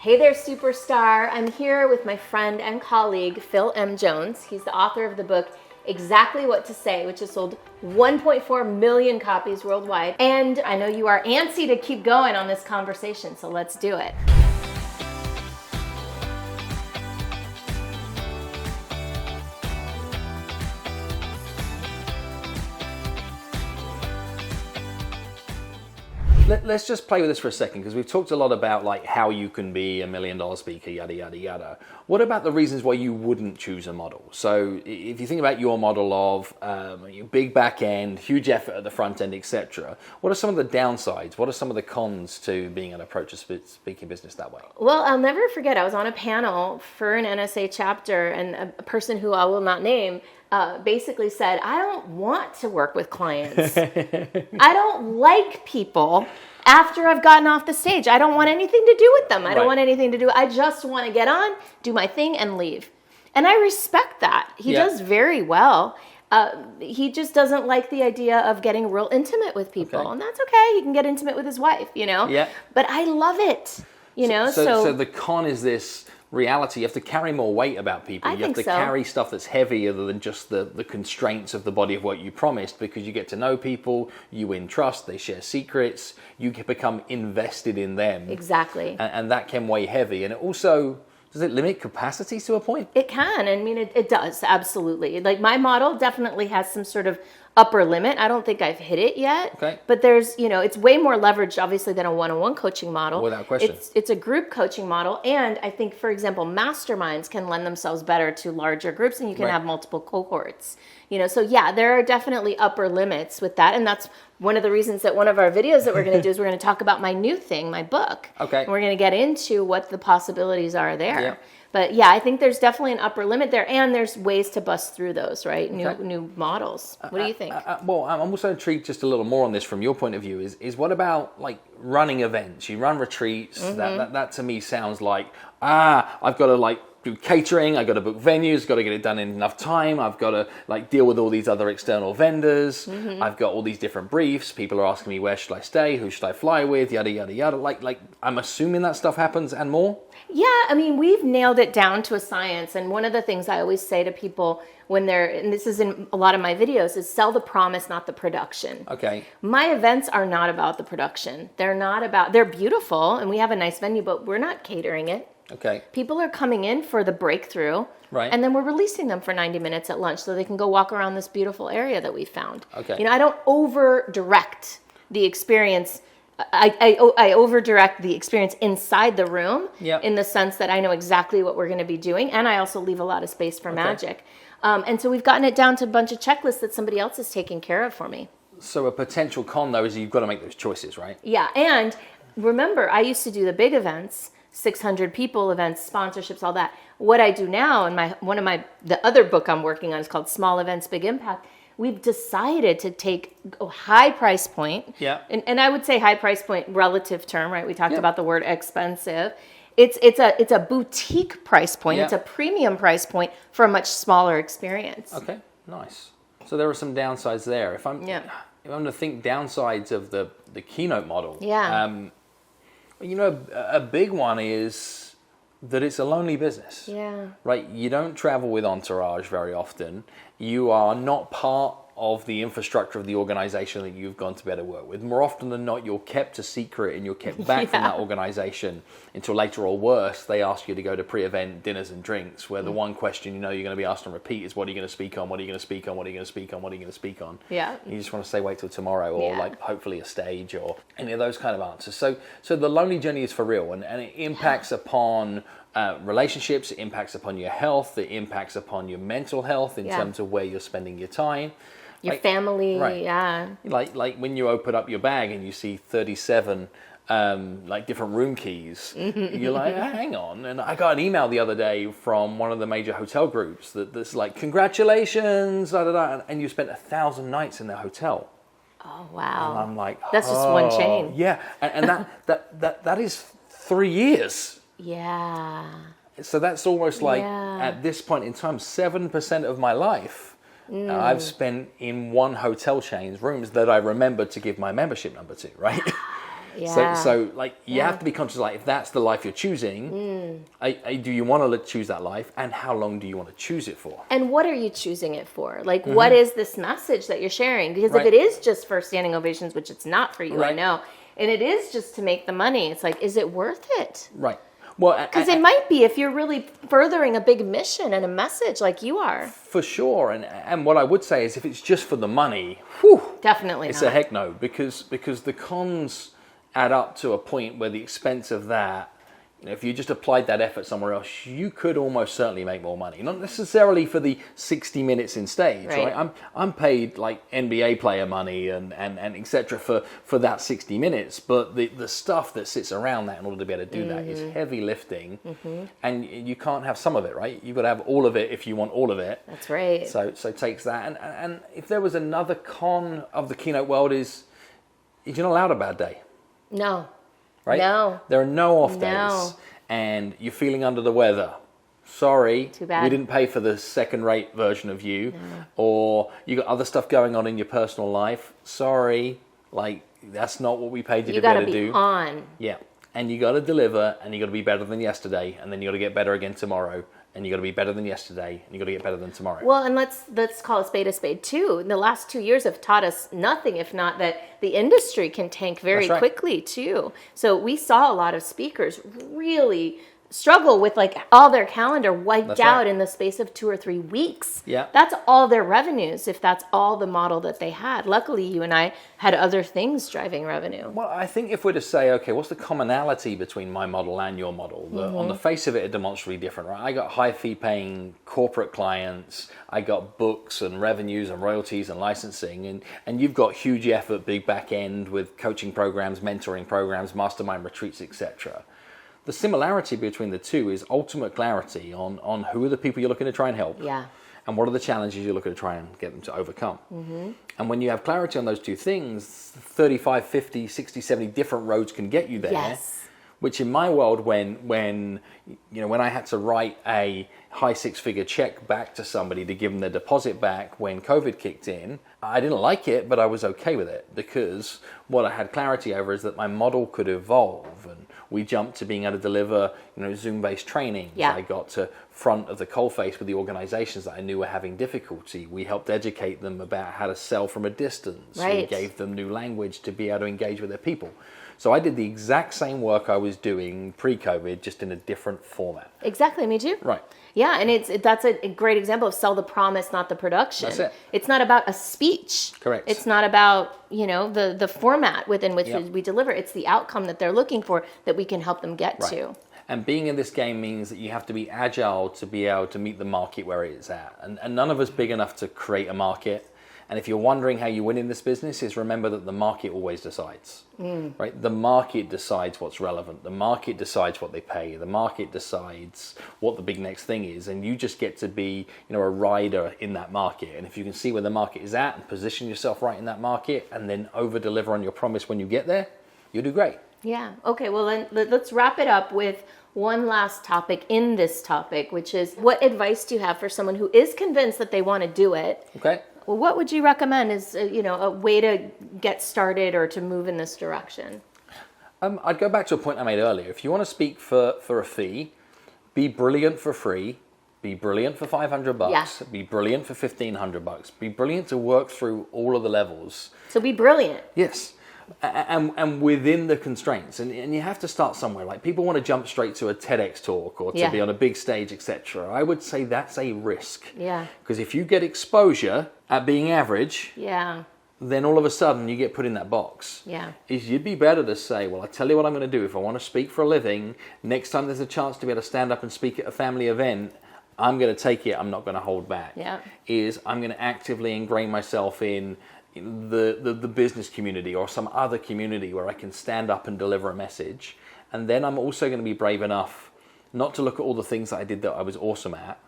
Hey there, superstar. I'm here with my friend and colleague, Phil M. Jones. He's the author of the book, Exactly What to Say, which has sold 1.4 million copies worldwide. And I know you are antsy to keep going on this conversation, so let's do it. Let's just play with this for a second, because we've talked a lot about like how you can be $1 million speaker, yada, yada, yada. What about the reasons why you wouldn't choose a model? So if you think about your model of big back end, huge effort at the front end, etc., what are some of the downsides? What are some of the cons to being an approach a speaking business that way? Well, I'll never forget, I was on a panel for an NSA chapter, and a person who I will not name basically said, I don't want to work with clients. I don't like people after I've gotten off the stage. I don't want anything to do with them. I don't want anything to do. I just want to get on, do my thing, and leave. And I respect that. He does very well. He just doesn't like the idea of getting real intimate with people. Okay. And that's okay. He can get intimate with his wife, you know? Yeah. But I love it, you know? So the con is this reality. You have to carry more weight about people. You have to carry stuff that's heavier than just the constraints of the body of work you promised, because you get to know people, you win trust, they share secrets, you become invested in them. Exactly. And that can weigh heavy. And it also, does it limit capacity to a point? It can. I mean, it does, absolutely. Like, my model definitely has some sort of upper limit. I don't think I've hit it yet. Okay. But there's, it's way more leveraged, obviously, than a one-on-one coaching model. Without question. It's a group coaching model. And I think, for example, masterminds can lend themselves better to larger groups, and you can have multiple cohorts. So yeah, there are definitely upper limits with that. And that's one of the reasons that one of our videos that we're going to do is we're going to talk about my new thing, my book. Okay. And we're going to get into what the possibilities are there. Yeah. But yeah, I think there's definitely an upper limit there, and there's ways to bust through those, right? New models. What do you think? Well, I'm also intrigued just a little more on this from your point of view. Is what about like running events? You run retreats. Mm-hmm. That to me sounds like I've got to like do catering. I've got to book venues. Got to get it done in enough time. I've got to like deal with all these other external vendors. Mm-hmm. I've got all these different briefs. People are asking me where should I stay, who should I fly with, yada yada yada. Like I'm assuming that stuff happens and more. Yeah, I mean, we've nailed it down to a science. And one of the things I always say to people when and this is in a lot of my videos, is sell the promise, not the production. Okay. My events are not about the production. They're beautiful and we have a nice venue, but we're not catering it. Okay. People are coming in for the breakthrough. Right. And then we're releasing them for 90 minutes at lunch so they can go walk around this beautiful area that we found. Okay. I don't over direct the experience. I over direct the experience inside the room in the sense that I know exactly what we're going to be doing. And I also leave a lot of space for magic. And so we've gotten it down to a bunch of checklists that somebody else is taking care of for me. So a potential con, though, is you've got to make those choices, right? Yeah. And remember, I used to do the big events, 600 people events, sponsorships, all that. What I do now, and the other book I'm working on is called Small Events, Big Impact. We've decided to take a high price point. Yeah. And I would say high price point, relative term, right? We talked about the word expensive. It's a boutique price point. Yeah. It's a premium price point for a much smaller experience. Okay, nice. So there are some downsides there. If I'm to think downsides of the keynote model. Yeah. A big one is that it's a lonely business. Yeah. Right? You don't travel with entourage very often. You are not part of the infrastructure of the organization that you've gone to be able to work with. More often than not, you're kept a secret and you're kept back from that organization until later, or worse, they ask you to go to pre-event dinners and drinks where the one question you're going to be asked on repeat is, what are you going to speak on? What are you going to speak on? What are you going to speak on? What are you going to speak on? Yeah. You just want to say wait till tomorrow, or like hopefully a stage, or any of those kind of answers. So the lonely journey is for real, and it impacts upon relationships, it impacts upon your health, it impacts upon your mental health in terms of where you're spending your time. Your family, Like when you open up your bag and you see 37 different room keys, you're like, hang on. And I got an email the other day from one of the major hotel groups that's like, congratulations, and you spent 1,000 nights in their hotel. Oh, wow. And I'm like, that's just one chain. Yeah, and that is 3 years. Yeah. So that's almost like, at this point in time, 7% of my life I've spent in one hotel chain's rooms that I remembered to give my membership number to, right? Yeah. So like you have to be conscious, like if that's the life you're choosing, do you want to choose that life, and how long do you want to choose it for? And what are you choosing it for? Like, what is this message that you're sharing? Because if it is just for standing ovations, which it's not for you, I know, and it is just to make the money, it's like, is it worth it? Right. Well, because it might be if you're really furthering a big mission and a message like you are. For sure. And what I would say is if it's just for the money, whew, definitely it's not. a heck no, because the cons add up to a point where the expense of that, if you just applied that effort somewhere else, you could almost certainly make more money. Not necessarily for the 60 minutes in stage, right? I'm paid like NBA player money and et cetera for that 60 minutes, but the stuff that sits around that in order to be able to do that is heavy lifting, and you can't have some of it, right? You've got to have all of it if you want all of it. That's right. So it takes that. And if there was another con of the keynote world is you're not allowed a bad day. No. Right? No. There are no off days. And you're feeling under the weather. Sorry. Too bad. We didn't pay for the second-rate version of you. No. Or you got other stuff going on in your personal life. Sorry. Like, that's not what we paid you to be able to do. You gotta be on. Yeah. And you gotta deliver, and you gotta be better than yesterday, and then you gotta get better again tomorrow. And you got to be better than yesterday, and you got to get better than tomorrow. Well, and let's call a spade too. The last 2 years have taught us nothing if not that the industry can tank very quickly too. So we saw a lot of speakers really struggle with like all their calendar wiped out in the space of 2 or 3 weeks. Yeah. That's all their revenues if that's all the model that they had. Luckily, you and I had other things driving revenue. Well, I think if we're to say, okay, what's the commonality between my model and your model? On the face of it, are demonstrably different, right? I got high fee paying corporate clients. I got books and revenues and royalties and licensing. And you've got huge effort, big back end with coaching programs, mentoring programs, mastermind retreats, etc. The similarity between the two is ultimate clarity on who are the people you're looking to try and help. Yeah. And what are the challenges you're looking to try and get them to overcome. And when you have clarity on those two things, 35, 50, 60, 70 different roads can get you there. Yes. Which in my world, when I had to write a high 6-figure check back to somebody to give them their deposit back when COVID kicked in, I didn't like it, but I was okay with it because what I had clarity over is that my model could evolve, and we jumped to being able to deliver, Zoom-based training. Yeah. I got to front of the coalface with the organizations that I knew were having difficulty. We helped educate them about how to sell from a distance. Right. We gave them new language to be able to engage with their people. So I did the exact same work I was doing pre-COVID, just in a different format. Exactly, me too. Right. Yeah, and that's a great example of sell the promise, not the production. That's it. It's not about a speech. Correct. It's not about, the format within which we deliver. It's the outcome that they're looking for that we can help them get to. And being in this game means that you have to be agile to be able to meet the market where it's at. And none of us big enough to create a market. And if you're wondering how you win in this business, is remember that the market always decides, right? The market decides what's relevant. The market decides what they pay. The market decides what the big next thing is. And you just get to be, a rider in that market. And if you can see where the market is at and position yourself right in that market and then over deliver on your promise when you get there, you'll do great. Yeah. Okay. Well, then let's wrap it up with one last topic in this topic, which is what advice do you have for someone who is convinced that they want to do it? Okay. Well, what would you recommend as a way to get started or to move in this direction? I'd go back to a point I made earlier. If you want to speak for a fee, be brilliant for free, be brilliant for $500, be brilliant for $1,500, be brilliant to work through all of the levels. So be brilliant. Yes. And within the constraints, and you have to start somewhere. Like people want to jump straight to a TEDx talk or to be on a big stage, etc. I would say that's a risk. Yeah. Because if you get exposure at being average, then all of a sudden you get put in that box. Yeah. You'd be better to say, well, I tell you what I'm going to do. If I want to speak for a living, next time there's a chance to be able to stand up and speak at a family event, I'm going to take it. I'm not going to hold back. Yeah. I'm going to actively ingrain myself in the business community or some other community where I can stand up and deliver a message. And then I'm also going to be brave enough not to look at all the things that I did that I was awesome at,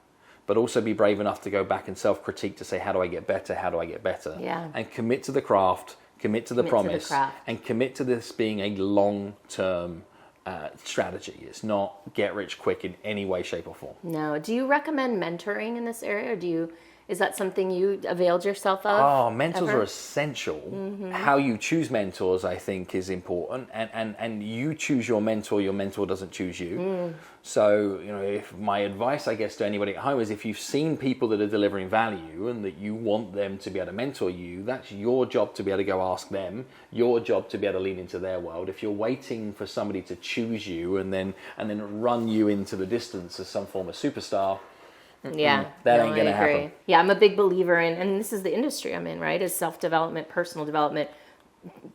but also be brave enough to go back and self-critique to say, how do I get better? How do I get better? Yeah. And commit to the craft, commit to the promise, and commit to this being a long-term strategy. It's not get rich quick in any way, shape, or form. No. Do you recommend mentoring in this area, or do you Is that something you availed yourself of? Oh, mentors are essential. How you choose mentors, I think, is important. And you choose your mentor doesn't choose you. So, if my advice, I guess, to anybody at home is if you've seen people that are delivering value and that you want them to be able to mentor you, that's your job to be able to go ask them, your job to be able to lean into their world. If you're waiting for somebody to choose you and then run you into the distance as some form of superstar, that ain't going to happen. Yeah, I'm a big believer in, and this is the industry I'm in, right? Is self-development, personal development,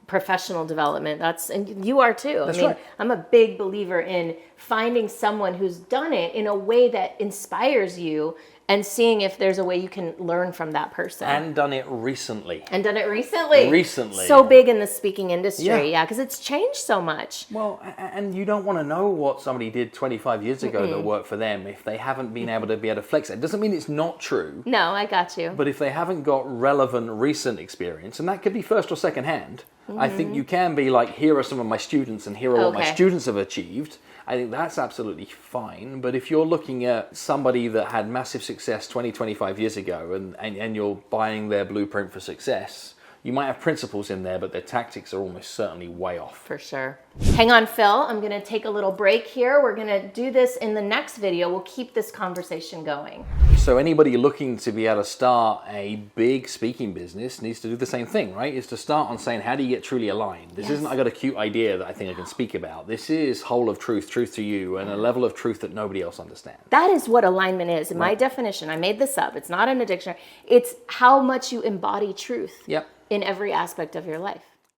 professional development. And you are too. That's right. I'm a big believer in finding someone who's done it in a way that inspires you and seeing if there's a way you can learn from that person. And done it recently. Recently. So big in the speaking industry, because it's changed so much. Well, and you don't want to know what somebody did 25 years ago that worked for them if they haven't been able to flex it. It doesn't mean it's not true. No, I got you. But if they haven't got relevant recent experience, and that could be first or second hand, I think you can be like, here are some of my students and here are what my students have achieved. I think that's absolutely fine. But if you're looking at somebody that had massive success 20, 25 years ago and you're buying their blueprint for success, you might have principles in there, but their tactics are almost certainly way off. For sure. Hang on, Phil. I'm going to take a little break here. We're going to do this in the next video. We'll keep this conversation going. So anybody looking to be able to start a big speaking business needs to do the same thing, right? Is to start on saying, how do you get truly aligned? This isn't, I got a cute idea that I think I can speak about. This is whole of truth to you, and a level of truth that nobody else understands. That is what alignment is. In my definition, I made this up. It's not in a dictionary. It's how much you embody truth. Yep. In every aspect of your life.